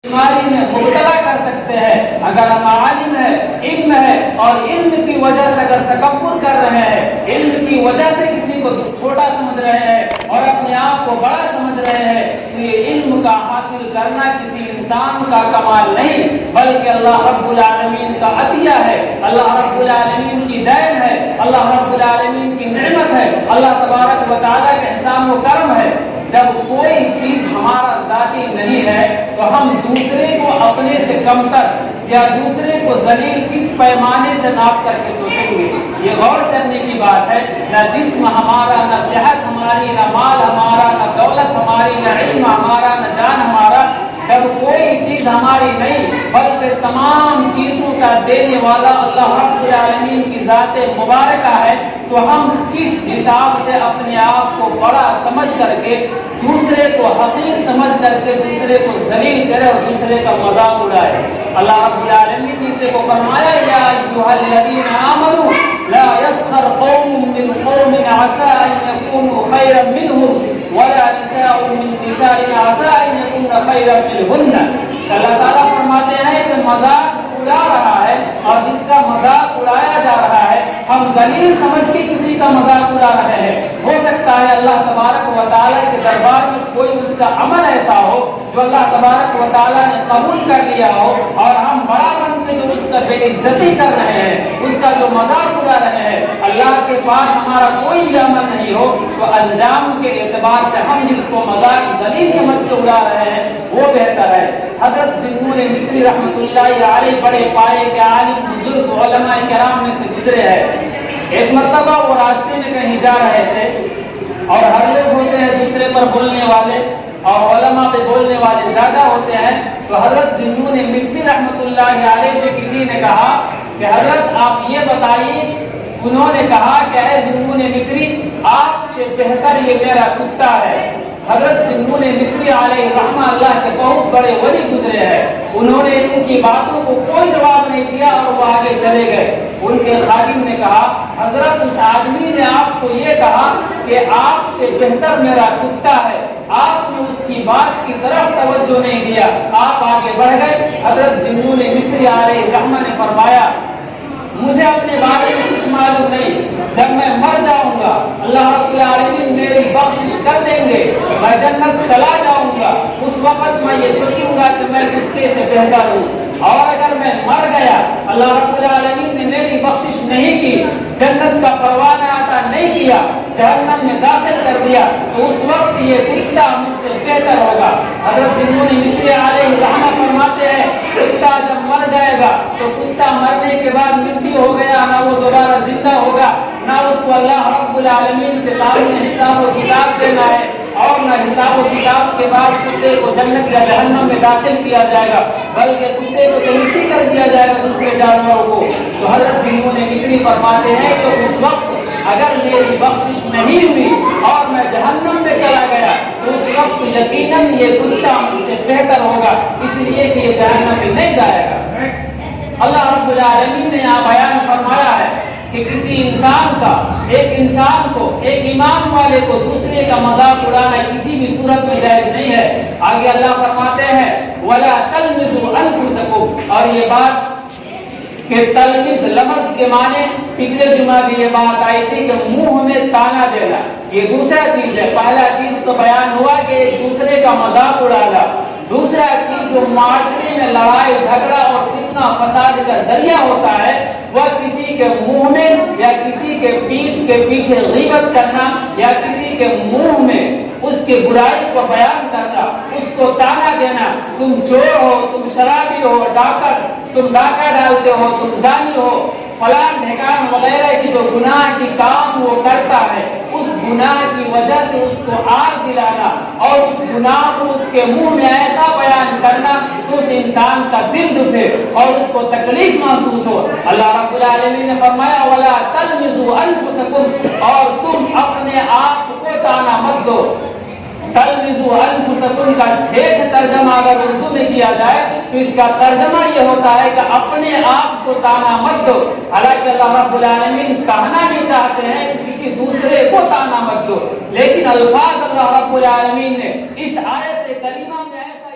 بیماری میں مبتلا کر سکتے ہیں۔ اگر ہم عالم ہے، علم ہے، اور علم کی وجہ سے اگر تکبر کر رہے ہیں، علم کی وجہ سے کسی کو چھوٹا سمجھ رہے ہیں اور اپنے آپ کو بڑا سمجھ رہے ہیں، تو یہ علم کا حاصل کرنا کسی انسان کا کمال نہیں بلکہ اللہ رب العالمین کا عطیہ ہے، اللہ رب العالمین کی دین ہے، اللہ رب العالمین کی نعمت ہے، اللہ تبارک و تعالیٰ کا احسان و کرم ہے۔ جب کوئی چیز ہمارا ذاتی نہیں ہے تو ہم دوسرے کو اپنے سے کمتر یا دوسرے کو ذلیل کس پیمانے سے ناپ کر کے سوچیں گے؟ یہ غور کرنے کی بات ہے۔ نہ جسم ہمارا، نہ صحت ہماری، نہ مال ہمارا، نہ دولت ہماری، نہ علم ہمارا، نہ جان ہمارا، جب کوئی چیز ہماری نہیں بلکہ تمام چیزوں کا دینے والا اللہ رب العالمین کی ذات مبارکہ ہے، تو ہم کس حساب سے اپنے آپ کو بڑا سمجھ کر کے دوسرے کو حقیر سمجھ کر کے دوسرے کو ذلیل کرے اور دوسرے کا مذاق اڑائے؟ اللہ رب العالمین نے اسے کو فرمایا، یا ایھا الذین آمنوا لا یسخر قوم من قوم عسى ان یکونوا خیرا منهم ولا نساء من نساء عسى ان یکن خیرا منهن۔ اللہ تعالیٰ فرماتے ہیں کہ مذاق اڑا رہا ہے اور جس کا مذاق اڑایا جا رہا ہے ہم ذلیل سمجھ کے کسی کا مذاق اڑا رہے ہیں۔ ہو سکتا ہے اللہ تبارک و تعالیٰ کے دربار میں کوئی اس کا عمل ایسا ہو جو اللہ تبارک و تعالیٰ نے قبول کر لیا ہو اور ہم بڑا بن کے جو اس کا بے عزتی کر رہے ہیں، اس کا جو مذاق اڑا رہے ہیں، اللہ کے پاس ہمارا کوئی بھی عمل نہیں ہو تو انجام کے اعتبار سے ہم جس کو مذاق ذلیل سمجھ کے اڑا رہے ہیں وہ بہتر ہے۔ حضرت ذی مصری رحمۃ اللہ علیہ بڑے پائے کے عالم بزرگ علماء کرام میں سے گزرے ہیں۔ ایک مرتبہ وہ راستے میں کہیں جا رہے تھے اور ہر لوگ ہوتے ہیں دوسرے پر بولنے والے اور علماء پہ بولنے والے زیادہ ہوتے ہیں، تو حضرت ذی مصری رحمۃ اللہ علیہ سے کسی نے کہا کہ حضرت آپ یہ بتائیے، انہوں نے کہا کہ اے ذی مصری، آپ سے بہتر یہ میرا کتا ہے۔ حضرت ذی مصری علیہ رحمہ اللہ کے بہت بڑے ولی گزرے ہیں، انہوں نے ان کی باتوں کو کوئی جواب نہیں دیا اور وہ آگے چلے گئے۔ ان کے خادم نے کہا، حضرت اس آدمی نے آپ کو یہ کہا کہ آپ سے بہتر میرا کتا ہے، آپ نے اس کی بات کی طرف توجہ نہیں دیا، آپ آگے بڑھ گئے۔ حضرت ذی مصری علیہ رحمہ نے فرمایا، مجھے اپنے بارے میں کچھ معلوم نہیں، جب میں مر جاؤں گا اللہ رب العالمین میری بخشش کر دیں گے، میں جنت چلا جاؤں گا، اس وقت میں یہ سوچوں گا کہ میں کتے سے بہتر ہوں، اور اگر میں مر گیا اللہ رب العالمین نے میری بخشش نہیں کی، جنت کا پروانہ عطا نہیں کیا، جہنم میں داخل کر دیا، تو اس وقت یہ کتا مجھ سے بہتر ہوگا۔ حضرت ذی مصری علیہ رحمہ فرماتے ہیں، کتا جب مر جائے گا تو کتا مرنے کے بعد مٹی ہو گیا، نہ وہ دوبارہ زندہ ہوگا، نہ اس کو اللہ رب العالمین کے سامنے حساب و کتاب دینا ہے، اور نہ حساب و کتاب کے بعد کتے کو جنت یا جہنم میں داخل کیا جائے گا، بلکہ کتے کو تو مٹی کر دیا جائے گا دوسرے جانوروں کو۔ تو حضرت ذی مصری فرماتے ہیں کہ اس وقت اگر میری بخشش نہیں ہوئی اور میں جہنم میں چلا گیا تو اس وقت یقیناً یہ کتا مجھ سے بہتر ہوگا، اس لیے کہ یہ جہنم میں نہیں جائے گا۔ اللہ رب العالمین نے یہاں بیان فرمایا ہے کہ کسی انسان کا، ایک انسان کو، ایک ایمان والے کو دوسرے کا مذاق اڑانا کسی بھی صورت میں جائز نہیں ہے۔ آگے اللہ فرماتے ہیں، وَلَا تَلْمِزُوا أَنفُسَكُمْ، اور یہ بات کہ تلمز لفظ کے معنی پچھلے جمعہ بھی یہ بات آئی تھی کہ منہ میں تانا دینا، یہ دوسرا چیز ہے۔ پہلا چیز تو بیان ہوا کہ ایک دوسرے کا مذاق اڑانا، دوسرا چیز جو معاشرے میں لڑائی جھگڑا اور فتنہ فساد کا ذریعہ ہوتا ہے وہ کسی کے منہ میں یا کسی کے پیٹھ کے پیچھے غیبت کرنا یا کسی کے منہ میں اس کے برائی کو بیان کرنا، اس کو تانا دینا، تم چور ہو، تم شرابی ہو، تم ڈاکہ ڈالتے ہو، تم زانی ہو، فلان ڈھکان وغیرہ کی جو گناہ کی کام وہ کرتا ہے، اس گناہ کی وجہ سے اس کو آگ دلانا اور اس گناہ کو اس کے منہ میں ایسا بیان کرنا کہ اس انسان کا دل دکھے اور اس کو تکلیف محسوس ہو۔ اللہ رب العالمین نے فرمایا، وَلَا تَلْمِزُوا أَنفُسَكُمْ، اور تم اپنے آپ کو تانا مت دو۔ تلمزوا انفسکم کا ٹھیک ترجمہ اگر اردو میں کیا جائے تو اس کا ترجمہ یہ ہوتا ہے کہ اپنے آپ کو تانا مت دو۔ حالانکہ اللہ رب العالمین کہنا نہیں چاہتے ہیں کہ کسی دوسرے کو تانا مت دو، لیکن الفاظ اللہ رب العالمین نے اس آیت کریمہ میں ایسا